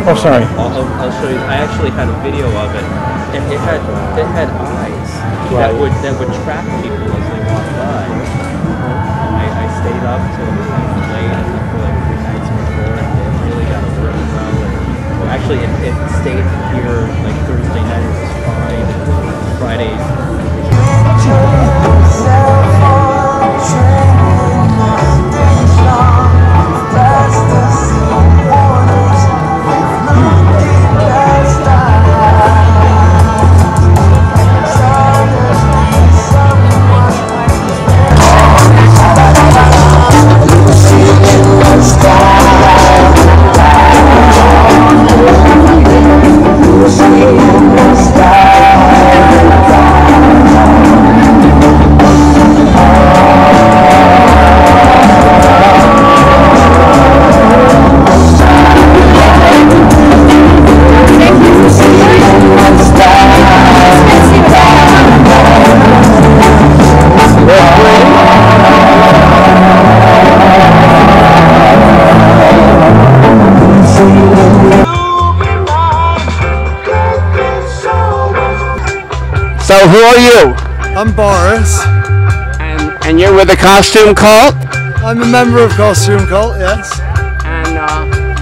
Oh, sorry. I'll show you. I actually had a video of it, and it had eyes that would track people as they walked by. I stayed up till kind of late, I think for like 3 nights before, and it really got to work well. Well, actually, it stayed here like Thursday night. It was fine. And Friday. So who are you? I'm Boris. And you're with the Costume Cult? I'm a member of Costume Cult, yes. And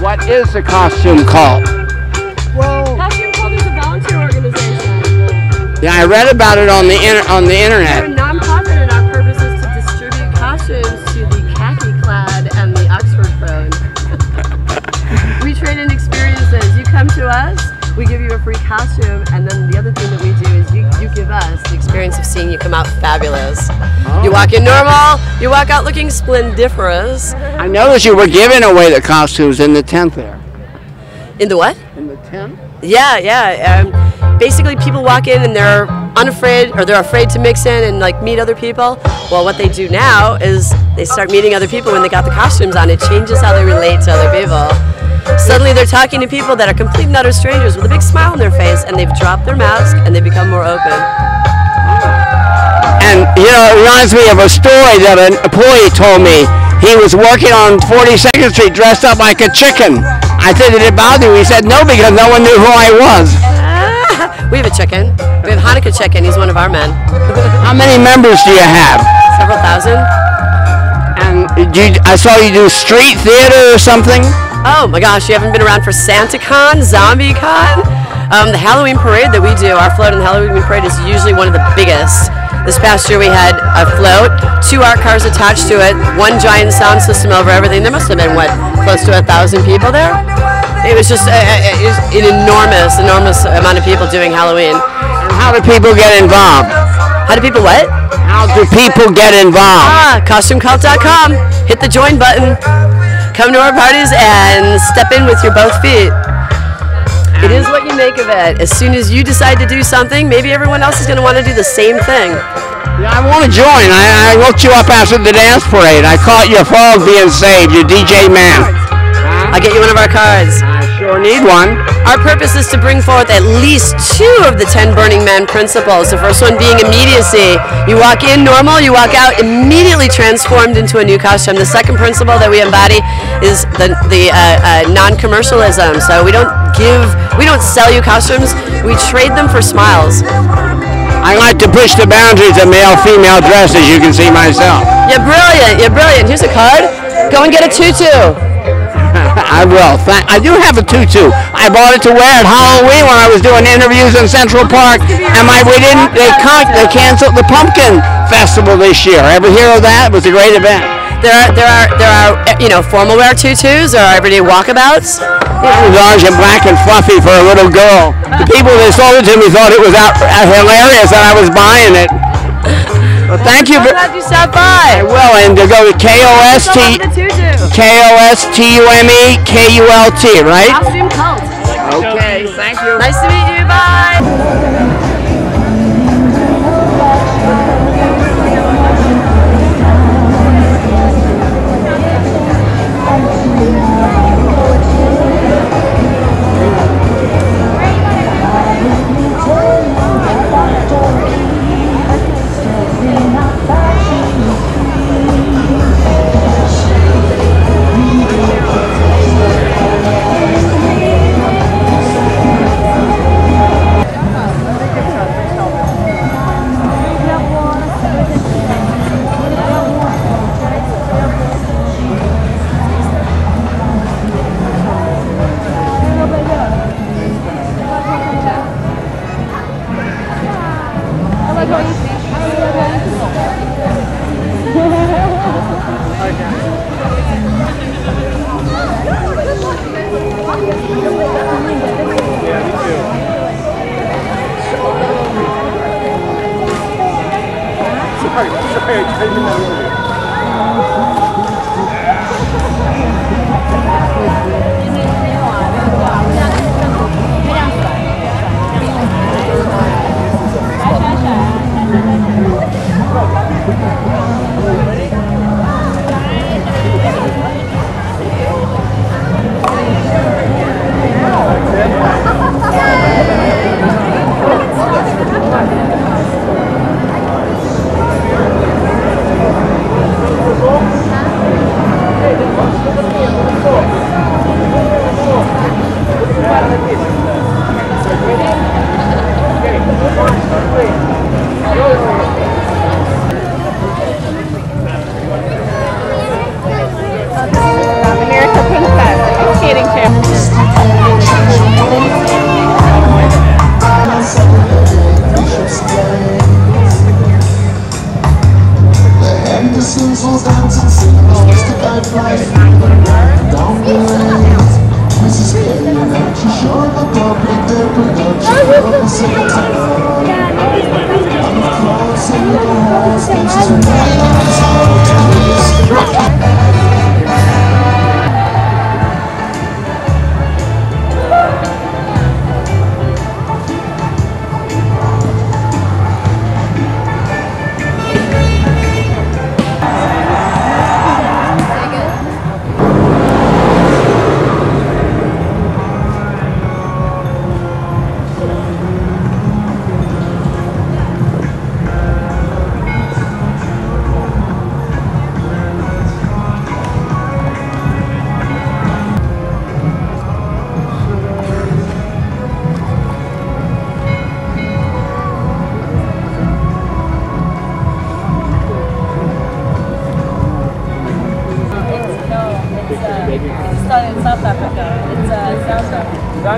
what is the Costume Cult? Well, Costume Cult is a volunteer organization. Yeah, I read about it on the internet. We're a non-profit, and our purpose is to distribute costumes to the khaki-clad and the Oxford-prone. We train in experiences. You come to us, we give you a free costume, and then the other thing that we do is you give us the experience of seeing you come out fabulous. Oh. You walk in normal, you walk out looking splendiferous. I noticed you were giving away the costumes in the tent there. In the what? In the tent? Yeah. Basically, people walk in and they're unafraid, or they're afraid to mix in and like meet other people. Well, what they do now is they start meeting other people when they got the costumes on. It changes how they relate to other people. Suddenly they're talking to people that are complete and utter strangers with a big smile on their face, and they've dropped their mask and they become more open. And you know, it reminds me of a story that an employee told me. He was working on 42nd Street dressed up like a chicken. I said, did it bother you? He said, no, because no one knew who I was. We have a chicken. We have Hanukkah chicken. He's one of our men. How many members do you have? Several thousand. And I saw you do street theater or something? Oh my gosh, you haven't been around for SantaCon, ZombieCon? The Halloween parade that we do, our float in the Halloween parade is usually one of the biggest. This past year we had a float, 2 art cars attached to it, 1 giant sound system over everything. There must have been, what, close to 1,000 people there? It was just an enormous amount of people doing Halloween. And how do people get involved? How do people what? How do people get involved? Costumecult.com. Hit the join button. Come to our parties and step in with your both feet. It is what you make of it. As soon as you decide to do something, maybe everyone else is going to want to do the same thing. Yeah, I want to join. I looked you up after the dance parade. I caught your phone being saved, your DJ man. I'll get you one of our cards. I sure need one. Our purpose is to bring forth at least 2 of the 10 Burning Man principles. The first one being immediacy. You walk in normal, you walk out immediately transformed into a new costume. The second principle that we embody is the non-commercialism. So we don't sell you costumes, we trade them for smiles. I like to push the boundaries of male-female dress, as you can see myself. You're brilliant, you're brilliant. Here's a card. Go and get a tutu. I will. I do have a tutu. I bought it to wear at Halloween when I was doing interviews in Central Park, and they canceled the Pumpkin Festival this year. Ever hear of that? It was a great event. There are formal wear tutus, there are everyday walkabouts. It was orange and black and fluffy for a little girl. The people that sold it to me thought it was hilarious and I was buying it. Well, thank you. I'm glad you stopped by. I will, and to go to KOSTUMEKULT, right? Costume Cult. Okay, thank you. Nice to meet you. Bye.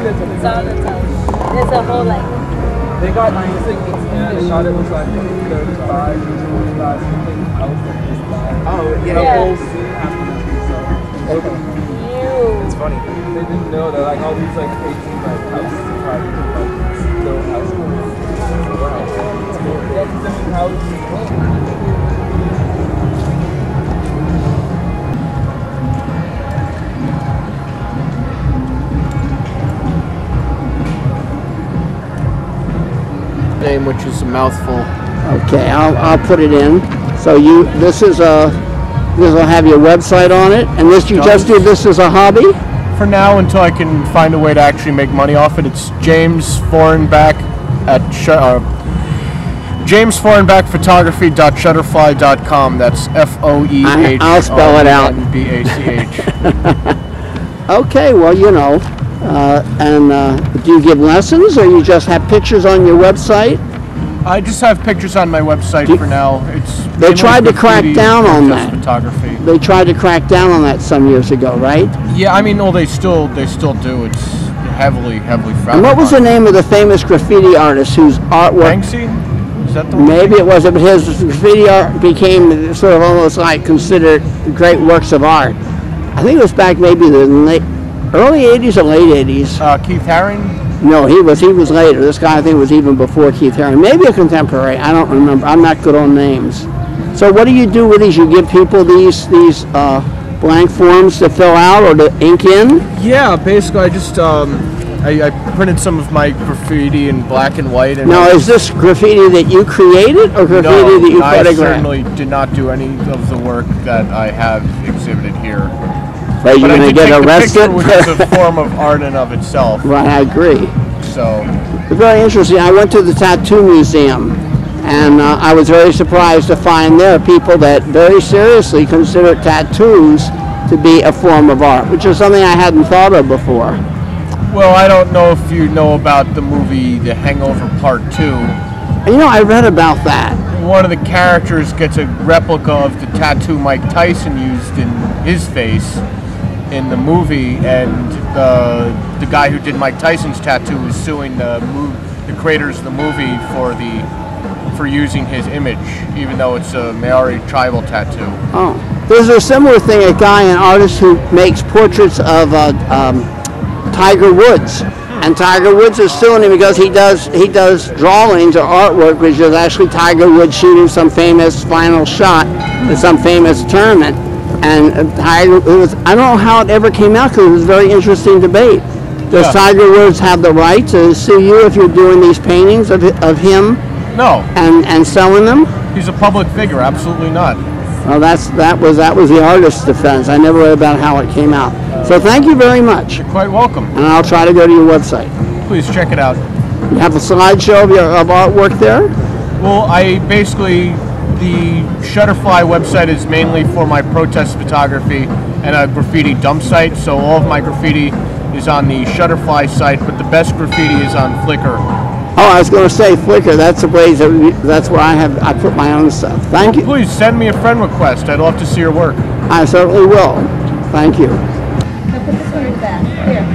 There's a whole like. They got music and I thought it was like 35 to 25 something house. Oh, yeah. The whole scene happened to be so. It's funny. They didn't know that like all these like crazy like houses and projects are like still houses. Wow. It's cool. That's different houses. Name, which is a mouthful. Okay, I'll put it in. So this will have your website on it, and this you just do this as a hobby? For now, until I can find a way to actually make money off it. It's James Foreignback at jamesforeignbackphotography.shutterfly.com. That's FOEH. I'll spell it out. BACH. Okay, well, you know. Do you give lessons, or you just have pictures on your website? I just have pictures on my website for now. They tried to crack down on that. Photography. They tried to crack down on that some years ago, right? Yeah, I mean, well, they still do. It's heavily frowned And what was the upon. name of the famous graffiti artist whose artwork? Banksy? Is that the one? Maybe it wasn't, but his graffiti art became sort of almost like considered great works of art. I think it was back maybe the Early 80s or late 80s? Keith Haring? No, he was later. This guy I think was even before Keith Haring. Maybe a contemporary. I don't remember. I'm not good on names. So what do you do with these? You give people these blank forms to fill out or to ink in? Yeah, basically I just I printed some of my graffiti in black and white. And now, is this graffiti that you created or graffiti that you photographed? I certainly did not do any of the work that I have exhibited here. But you're going to get arrested? Which is a form of art in of itself. Right, I agree. So it's very interesting. I went to the Tattoo Museum, and I was very surprised to find there people that very seriously consider tattoos to be a form of art, which is something I hadn't thought of before. Well, I don't know if you know about the movie The Hangover Part 2. You know, I read about that. One of the characters gets a replica of the tattoo Mike Tyson used in his face in the movie, and the guy who did Mike Tyson's tattoo is suing the creators of the movie for using his image, even though it's a Maori tribal tattoo. Oh, there's a similar thing. A guy, an artist who makes portraits of Tiger Woods, and Tiger Woods is suing him because he does drawings or artwork, which is actually Tiger Woods shooting some famous final shot in some famous tournament. And Tiger, I don't know how it ever came out because it was a very interesting debate. Does Tiger Woods have the right to sue you if you're doing these paintings of him? No. And selling them? He's a public figure. Absolutely not. Well, that was the artist's defense. I never read about how it came out. So thank you very much. You're quite welcome. And I'll try to go to your website. Please check it out. You have a slideshow of artwork there? Well, the Shutterfly website is mainly for my protest photography and a graffiti dump site, so all of my graffiti is on the Shutterfly site, but the best graffiti is on Flickr. Oh, I was going to say Flickr. That's the place. That's where I put my own stuff. Thank you. Please send me a friend request. I'd love to see your work. I certainly will. Thank you. Now put this one in back. Here.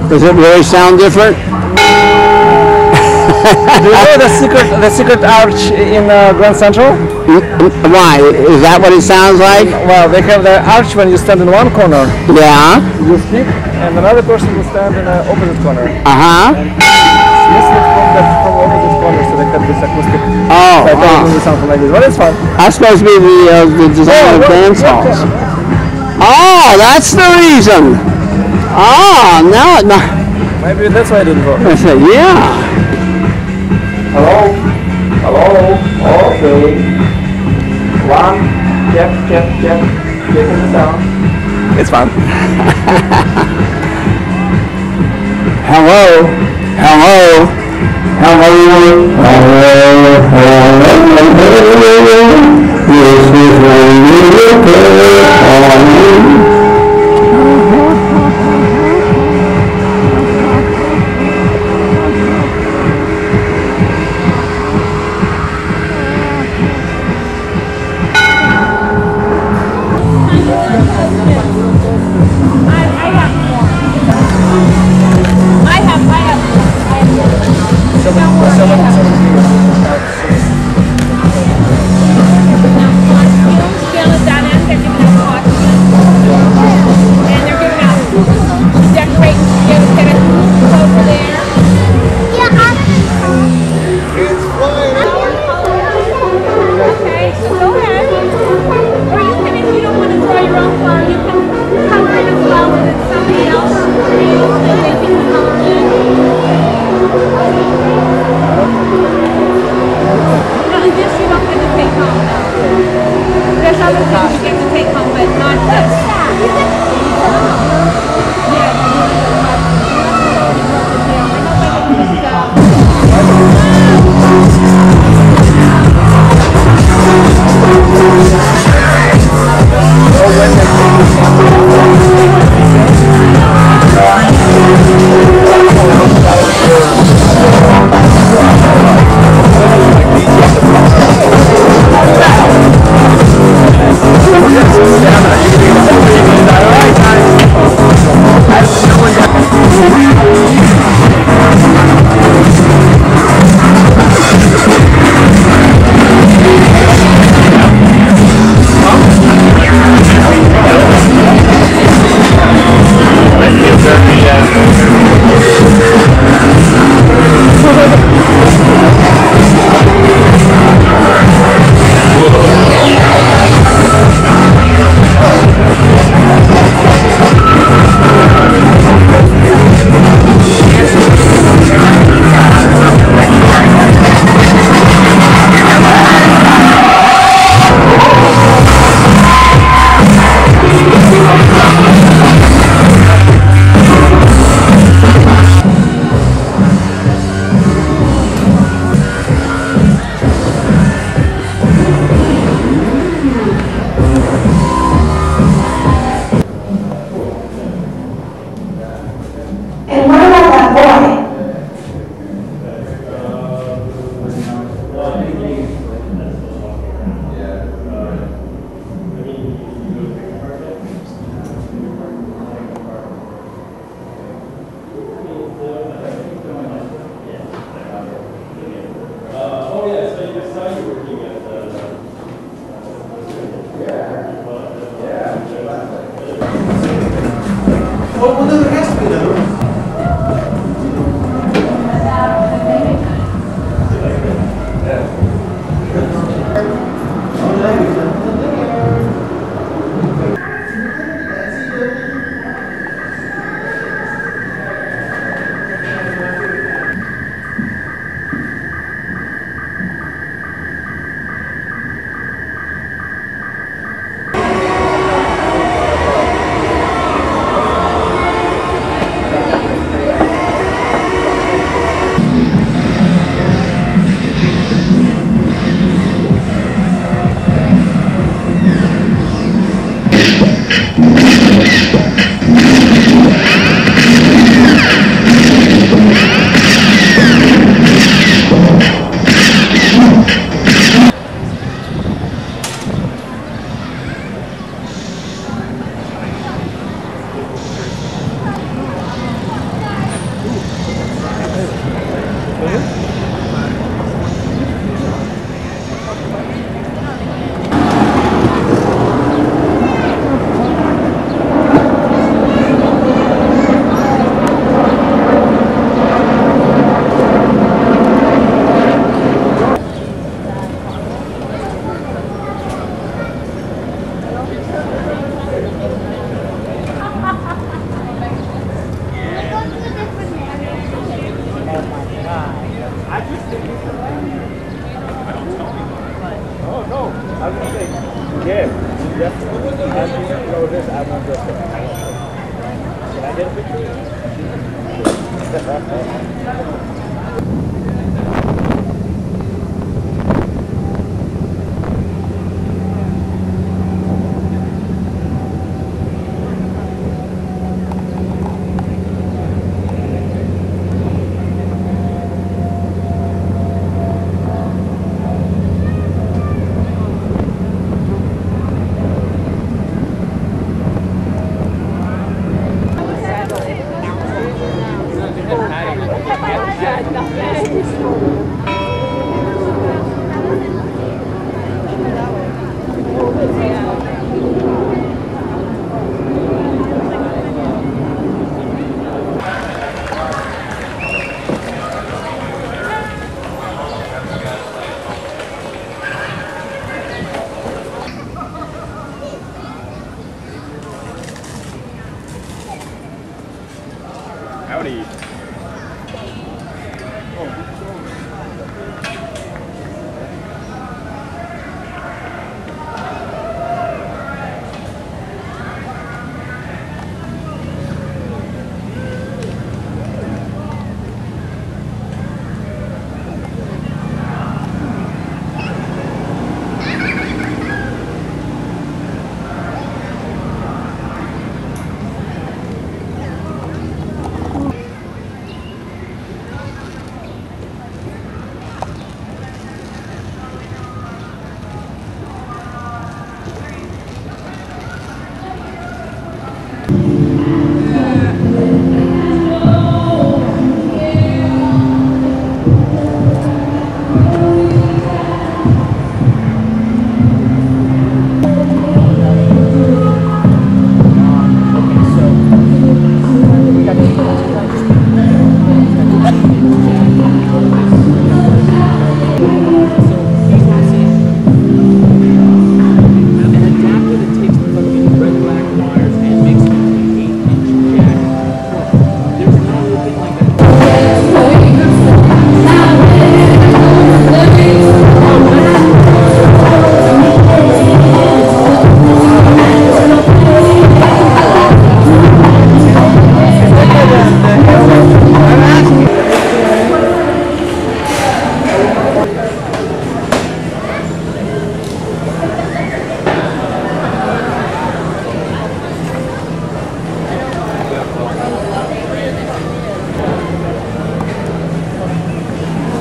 Does it really sound different? Do you know the secret arch in Grand Central? Why? Is that what it sounds like? Well, they have the arch when you stand in one corner. Yeah. You skip, and another person will stand in the opposite corner. Uh-huh. Listen from opposite corner, so they have this acoustic. Oh, something like this. But it's fun. That's supposed to be the design of dance halls. Oh, that's the reason. Oh, no. Maybe that's why I didn't vote. Yeah. Hello? Okay. One. Check. Checking the sound. It's fun. Hello. This is when you look at Well, no, there has to be though. Howdy.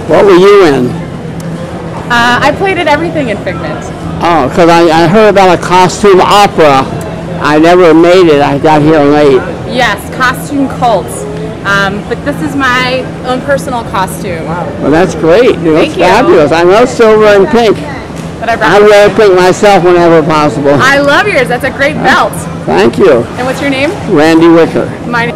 What were you in? I played at everything in Figment. Oh, because I heard about a costume opera. I never made it. I got here late. Yes, costume cults. But this is my own personal costume. Well, that's great. It's fabulous. I know silver and pink. But I wear pink myself whenever possible. I love yours. That's a great belt. Thank you. And what's your name? Randy Wicker. My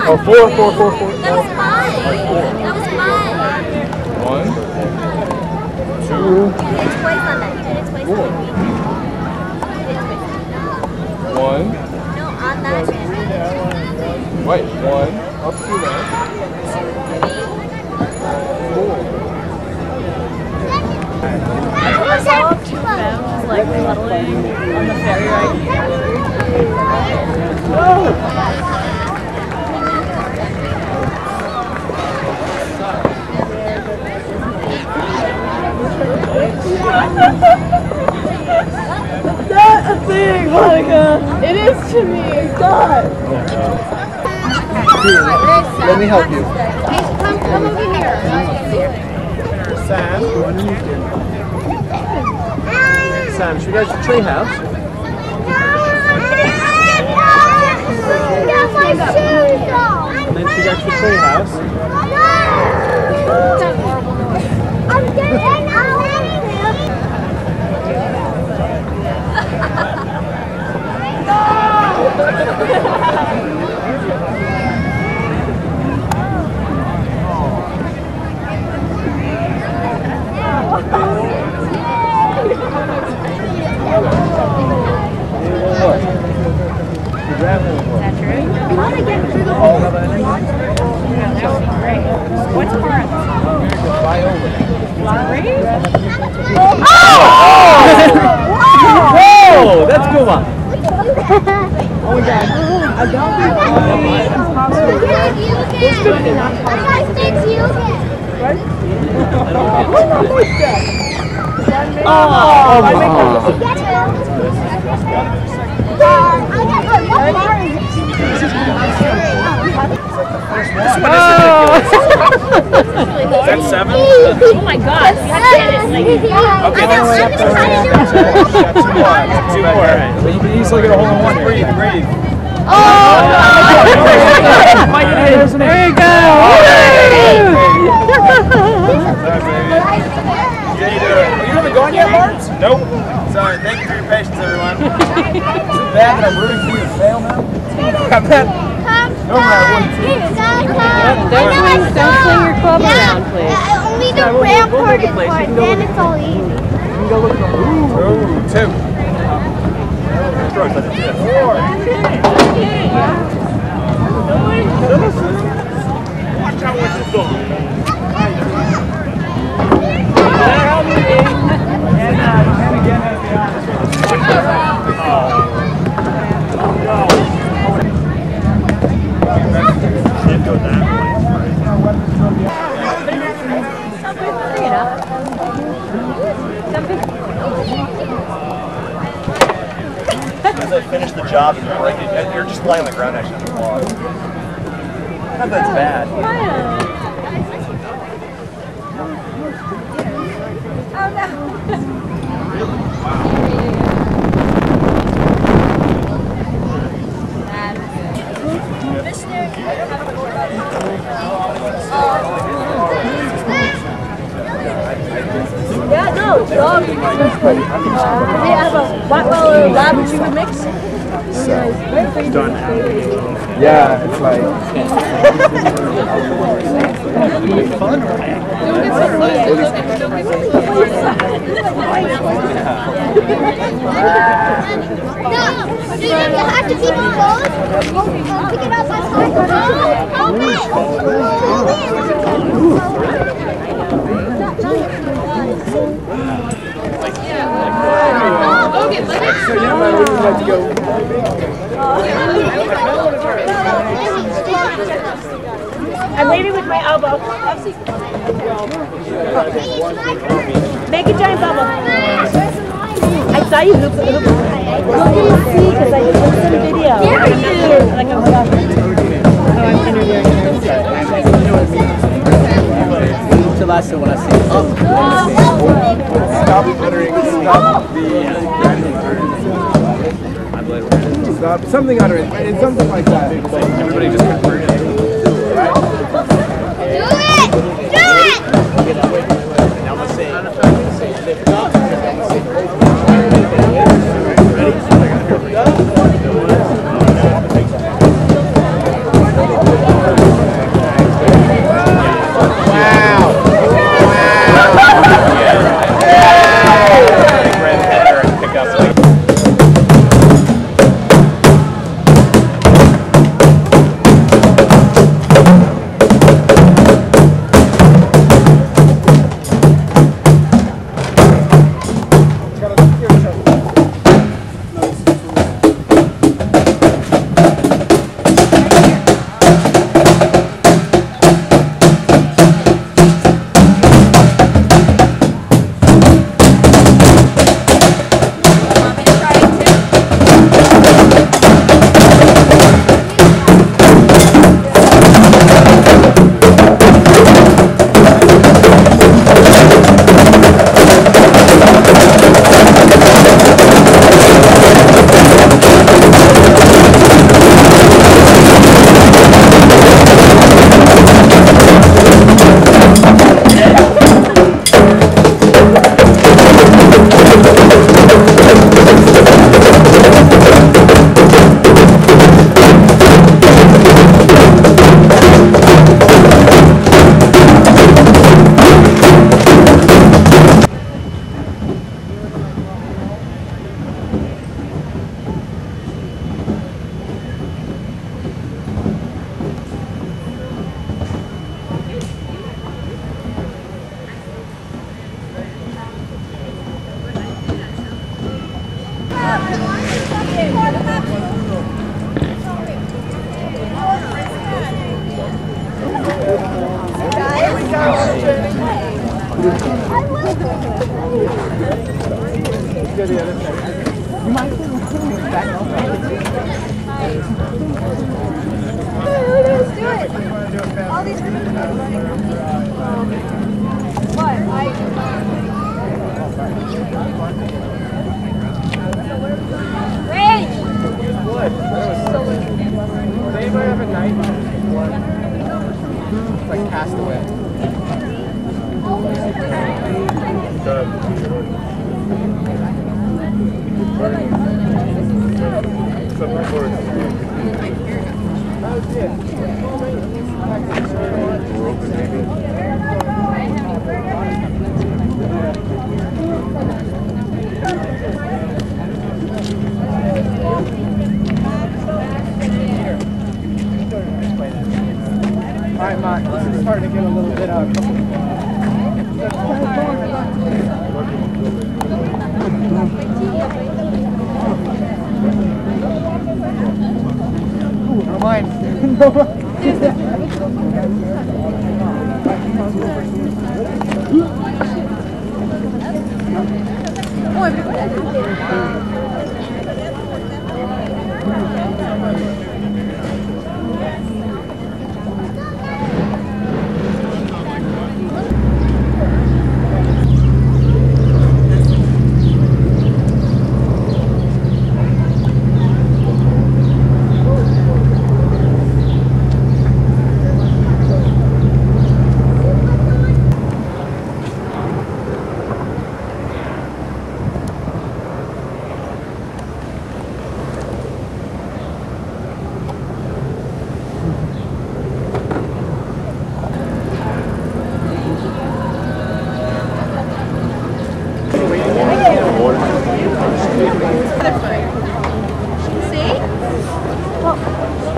Oh, four. That was mine. That was mine. 1, 2, You did twice on that. You did it twice on that. 1. No, on that. Right, 1. Up to that. 4. I saw two femmes like cuddling on the ferry ride here. Not a thing, Monica. It is to me. It's not. Let me help you. Come over here. Sam, should we go to the tree house? And then should we go to the tree house? I'm getting out. What's part? Fly over. Oh! Is that 7? Oh my God! Okay, that's 6. Got 2 more. But you can easily get a hole in one. Breathe. Oh! There you go! You haven't gone yet, Marks? Nope. Sorry. Thank you for your patience, everyone. Is it bad that I'm rooting for you to fail now? Got that? No, I wouldn't. Don't swing your club around, please. Only the rampart is hard, then it's all easy. You can go look at the Ooh, 2. 4. Watch out what you're doing. And again, has the honest. Can't go that way. As I finish the job and break it, you're just laying on the ground actually on the wall. Not that's bad. Yeah, no, dog. They have a Rottweiler lab retriever mix. Yeah, it's like. No, you have to keep it closed. Pick it up by side. So you know, I would like to go. I'm waving with my elbow. Make a giant bubble. I saw you hoop. You didn't see because I did some video. Like I'm interviewing her. Till I see what I see. Stop uttering. Stop the Stop something uttering. It's something like that. Everybody just converted. Do it! Do it! Now let's see. You might be back on. Let's do it. All these what? Rage! What? Does anybody have a knife? It's like Castaway. Alright, Mark, this is starting to get a little bit Never mind.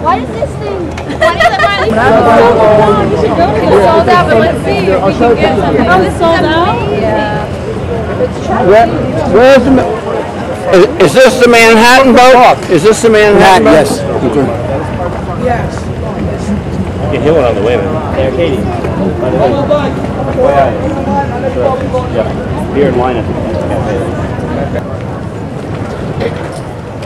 Why does this thing? Why does it finally It's sold out, but let's see if we can get something. Oh, it's sold out? Yeah. Where's the... Is this the Manhattan boat? Is this the Manhattan boat? Yes. Yes. You can hear one on the way, man. Hey, Katie. Yeah. Beer and wine at the cafe.